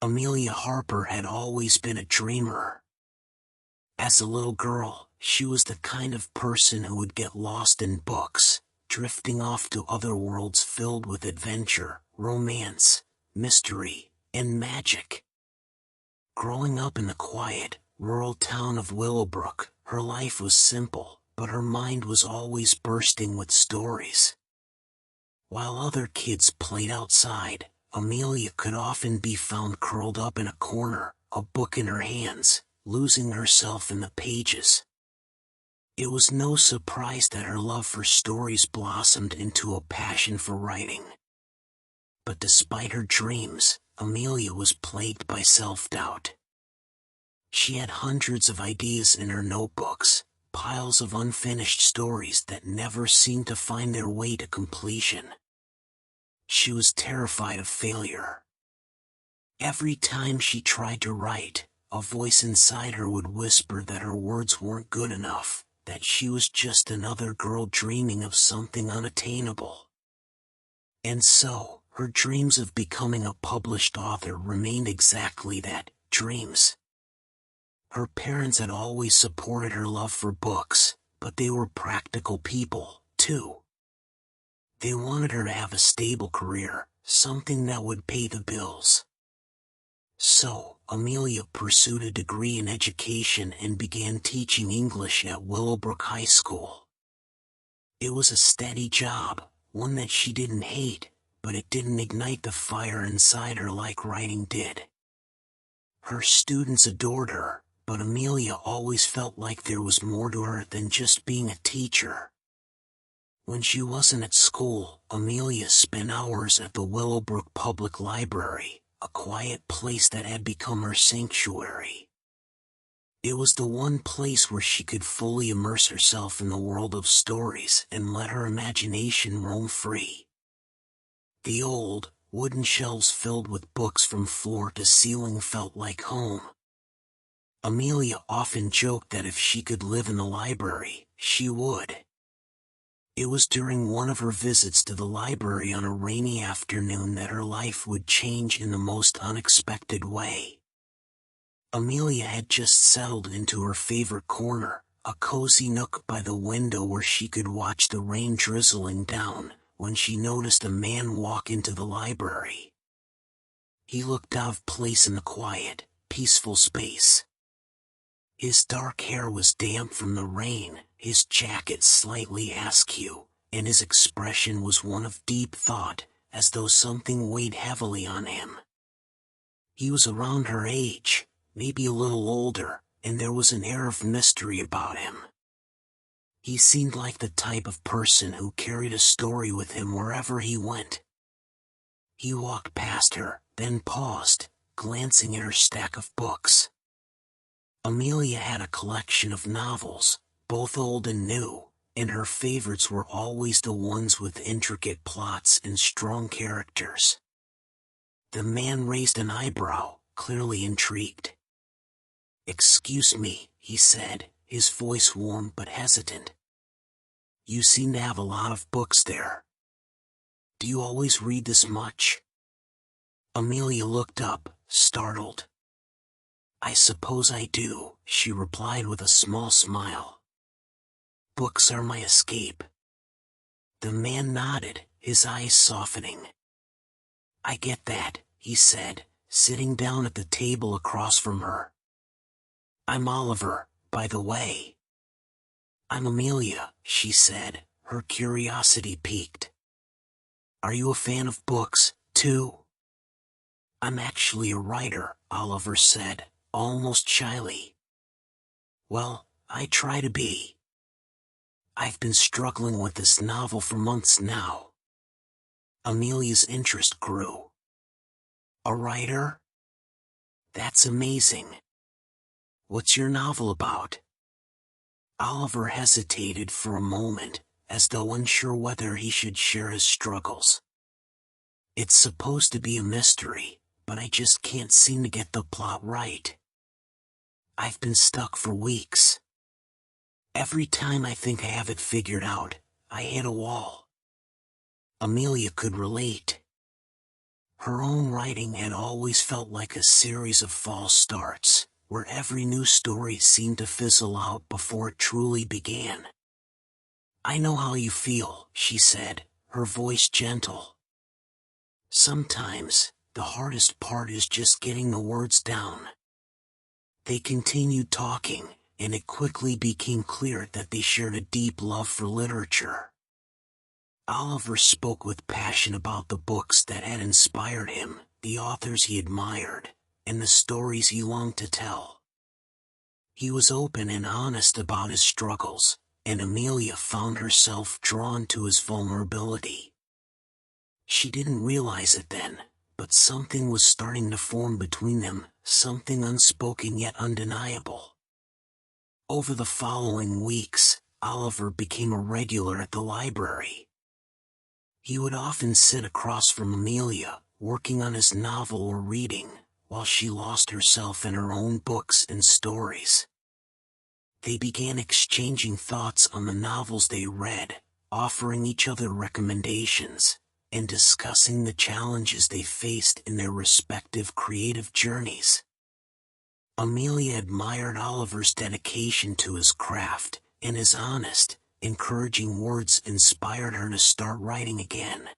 Amelia Harper had always been a dreamer. As a little girl, she was the kind of person who would get lost in books, drifting off to other worlds filled with adventure, romance, mystery, and magic. Growing up in the quiet, rural town of Willowbrook, her life was simple, but her mind was always bursting with stories. While other kids played outside, Amelia could often be found curled up in a corner, a book in her hands, losing herself in the pages. It was no surprise that her love for stories blossomed into a passion for writing. But despite her dreams, Amelia was plagued by self-doubt. She had hundreds of ideas in her notebooks, piles of unfinished stories that never seemed to find their way to completion. She was terrified of failure. Every time she tried to write, a voice inside her would whisper that her words weren't good enough, that she was just another girl dreaming of something unattainable. And so, her dreams of becoming a published author remained exactly that, dreams. Her parents had always supported her love for books, but they were practical people, too. They wanted her to have a stable career, something that would pay the bills. So, Amelia pursued a degree in education and began teaching English at Willowbrook High School. It was a steady job, one that she didn't hate, but it didn't ignite the fire inside her like writing did. Her students adored her, but Amelia always felt like there was more to her than just being a teacher. When she wasn't at school, Amelia spent hours at the Willowbrook Public Library, a quiet place that had become her sanctuary. It was the one place where she could fully immerse herself in the world of stories and let her imagination roam free. The old, wooden shelves filled with books from floor to ceiling felt like home. Amelia often joked that if she could live in the library, she would. It was during one of her visits to the library on a rainy afternoon that her life would change in the most unexpected way. Amelia had just settled into her favorite corner, a cozy nook by the window where she could watch the rain drizzling down, when she noticed a man walk into the library. He looked out of place in the quiet, peaceful space. His dark hair was damp from the rain, his jacket slightly askew, and his expression was one of deep thought, as though something weighed heavily on him. He was around her age, maybe a little older, and there was an air of mystery about him. He seemed like the type of person who carried a story with him wherever he went. He walked past her, then paused, glancing at her stack of books. Amelia had a collection of novels, both old and new, and her favorites were always the ones with intricate plots and strong characters. The man raised an eyebrow, clearly intrigued. "Excuse me," he said, his voice warm but hesitant. "You seem to have a lot of books there. Do you always read this much?" Amelia looked up, startled. "I suppose I do," she replied with a small smile. "Books are my escape." The man nodded, his eyes softening. "I get that," he said, sitting down at the table across from her. "I'm Oliver, by the way." "I'm Amelia," she said, her curiosity piqued. "Are you a fan of books, too?" "I'm actually a writer," Oliver said, almost shyly. "Well, I try to be. I've been struggling with this novel for months now." Amelia's interest grew. "A writer? That's amazing. What's your novel about?" Oliver hesitated for a moment, as though unsure whether he should share his struggles. "It's supposed to be a mystery, but I just can't seem to get the plot right. I've been stuck for weeks. Every time I think I have it figured out, I hit a wall." Amelia could relate. Her own writing had always felt like a series of false starts, where every new story seemed to fizzle out before it truly began. "I know how you feel," she said, her voice gentle. "Sometimes, the hardest part is just getting the words down." They continued talking, and it quickly became clear that they shared a deep love for literature. Oliver spoke with passion about the books that had inspired him, the authors he admired, and the stories he longed to tell. He was open and honest about his struggles, and Amelia found herself drawn to his vulnerability. She didn't realize it then, but something was starting to form between them, something unspoken yet undeniable. Over the following weeks, Oliver became a regular at the library. He would often sit across from Amelia, working on his novel or reading, while she lost herself in her own books and stories. They began exchanging thoughts on the novels they read, offering each other recommendations, and discussing the challenges they faced in their respective creative journeys. Amelia admired Oliver's dedication to his craft, and his honest, encouraging words inspired her to start writing again.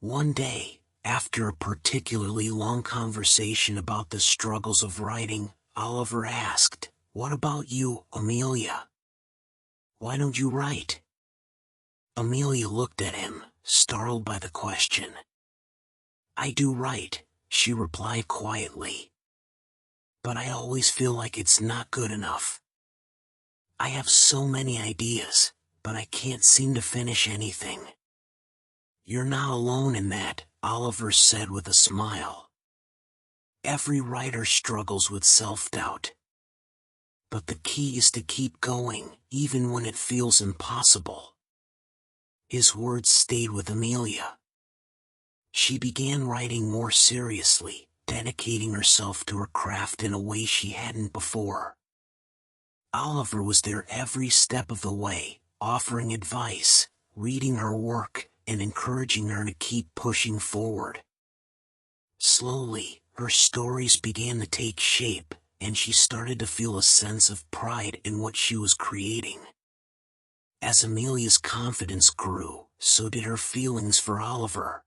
One day, after a particularly long conversation about the struggles of writing, Oliver asked, "What about you, Amelia? Why don't you write?" Amelia looked at him, startled by the question. "I do write," she replied quietly. "But I always feel like it's not good enough. I have so many ideas, but I can't seem to finish anything." "You're not alone in that," Oliver said with a smile. "Every writer struggles with self-doubt. But the key is to keep going, even when it feels impossible." His words stayed with Amelia. She began writing more seriously, dedicating herself to her craft in a way she hadn't before. Oliver was there every step of the way, offering advice, reading her work, and encouraging her to keep pushing forward. Slowly, her stories began to take shape, and she started to feel a sense of pride in what she was creating. As Amelia's confidence grew, so did her feelings for Oliver.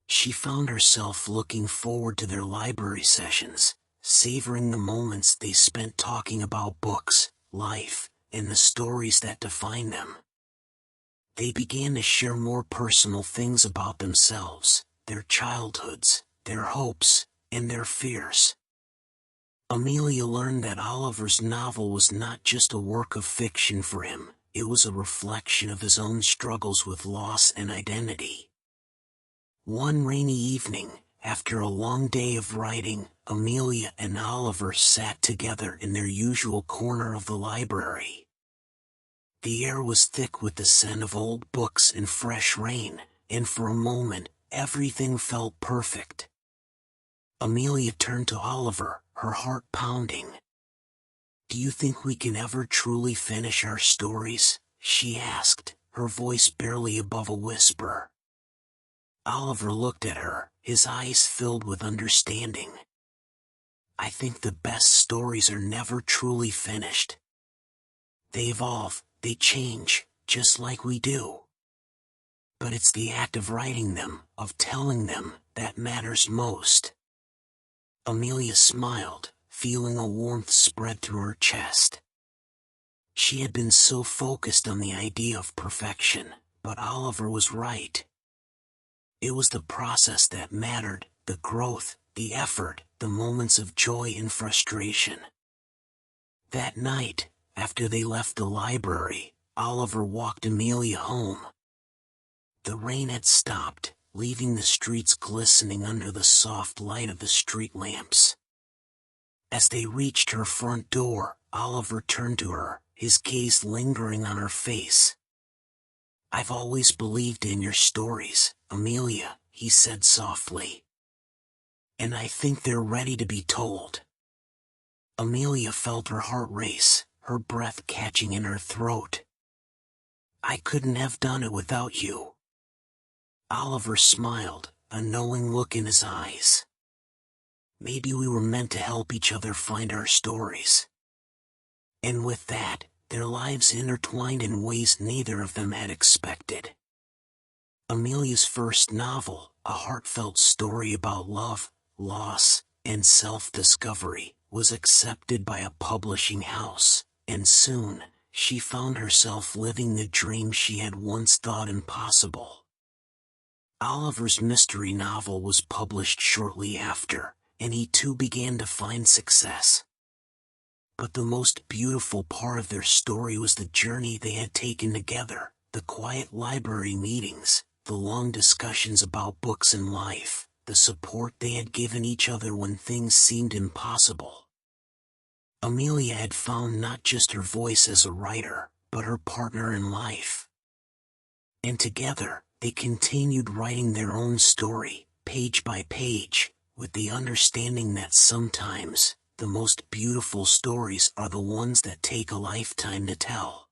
She found herself looking forward to their library sessions, savoring the moments they spent talking about books, life, and the stories that define them. They began to share more personal things about themselves, their childhoods, their hopes, and their fears. Amelia learned that Oliver's novel was not just a work of fiction for him, it was a reflection of his own struggles with loss and identity. One rainy evening, after a long day of writing, Amelia and Oliver sat together in their usual corner of the library. The air was thick with the scent of old books and fresh rain, and for a moment, everything felt perfect. Amelia turned to Oliver, her heart pounding. "Do you think we can ever truly finish our stories?" she asked, her voice barely above a whisper. Oliver looked at her, his eyes filled with understanding. "I think the best stories are never truly finished. They evolve, they change, just like we do. But it's the act of writing them, of telling them, that matters most." Amelia smiled, feeling a warmth spread through her chest. She had been so focused on the idea of perfection, but Oliver was right. It was the process that mattered, the growth, the effort, the moments of joy and frustration. That night, after they left the library, Oliver walked Amelia home. The rain had stopped, leaving the streets glistening under the soft light of the street lamps. As they reached her front door, Oliver turned to her, his gaze lingering on her face. "I've always believed in your stories, Amelia," he said softly. "And I think they're ready to be told." Amelia felt her heart race, her breath catching in her throat. "I couldn't have done it without you." Oliver smiled, a knowing look in his eyes. Maybe we were meant to help each other find our stories. And with that, their lives intertwined in ways neither of them had expected. Amelia's first novel, a heartfelt story about love, loss, and self-discovery, was accepted by a publishing house, and soon, she found herself living the dream she had once thought impossible. Oliver's mystery novel was published shortly after, and he too began to find success. But the most beautiful part of their story was the journey they had taken together, the quiet library meetings, the long discussions about books and life, the support they had given each other when things seemed impossible. Amelia had found not just her voice as a writer, but her partner in life. And together, they continued writing their own story, page by page, with the understanding that sometimes, the most beautiful stories are the ones that take a lifetime to tell.